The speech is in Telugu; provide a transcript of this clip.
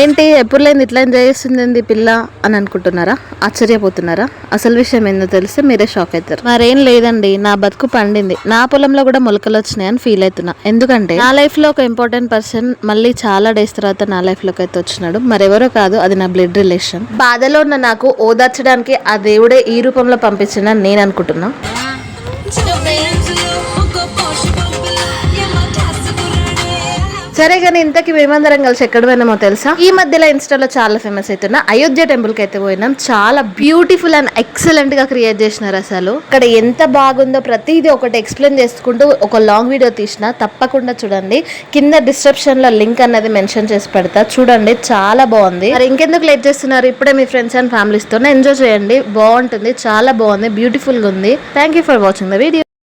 ఏంటి ఎప్పుడు లేని ఇట్లా ఎంజాయ్ చేస్తుంది పిల్ల అని అనుకుంటున్నారా? ఆశ్చర్యపోతున్నారా? అసలు విషయం ఏందో తెలిస్తే మీరే షాక్ అవుతారు. మరేం లేదండి, నా బతుకు పండింది, నా పొలంలో కూడా మొలకలు వచ్చినాయని ఫీల్ అవుతున్నా. ఎందుకంటే నా లైఫ్ లో ఒక ఇంపార్టెంట్ పర్సన్ మళ్ళీ చాలా డేస్ తర్వాత నా లైఫ్ లోకి అయితే వచ్చినాడు. మరెవరో కాదు, అది నా బ్లడ్ రిలేషన్. బాధలో ఉన్న నాకు ఓదార్చడానికి ఆ దేవుడే ఈ రూపంలో పంపించిందని నేను అనుకుంటున్నా. సరే కానీ ఇంతకీ మేమందరం కలిసి ఎక్కడ పోయినామో తెలుసా? ఈ మధ్యలో ఇన్స్టాలో చాలా ఫేమస్ అవుతున్న అయోధ్య టెంపుల్ కి అయితే పోయినాం. చాలా బ్యూటిఫుల్ అండ్ ఎక్సలెంట్ గా క్రియేట్ చేసినారు. అసలు ఇక్కడ ఎంత బాగుందో ప్రతిదీ ఒకటి ఎక్స్ప్లెయిన్ చేసుకుంటూ ఒక లాంగ్ వీడియో తీసిన, తప్పకుండా చూడండి. కింద డిస్క్రిప్షన్ లో లింక్ అన్నది మెన్షన్ చేసి పెడతా, చూడండి, చాలా బాగుంది. మరి ఇంకెందుకు లేట్ చేస్తున్నారు? ఇప్పుడే మీ ఫ్రెండ్స్ అండ్ ఫ్యామిలీస్ తో ఎంజాయ్ చేయండి, బాగుంటుంది, చాలా బాగుంది, బ్యూటిఫుల్ గా ఉంది. Thank you for watching the video.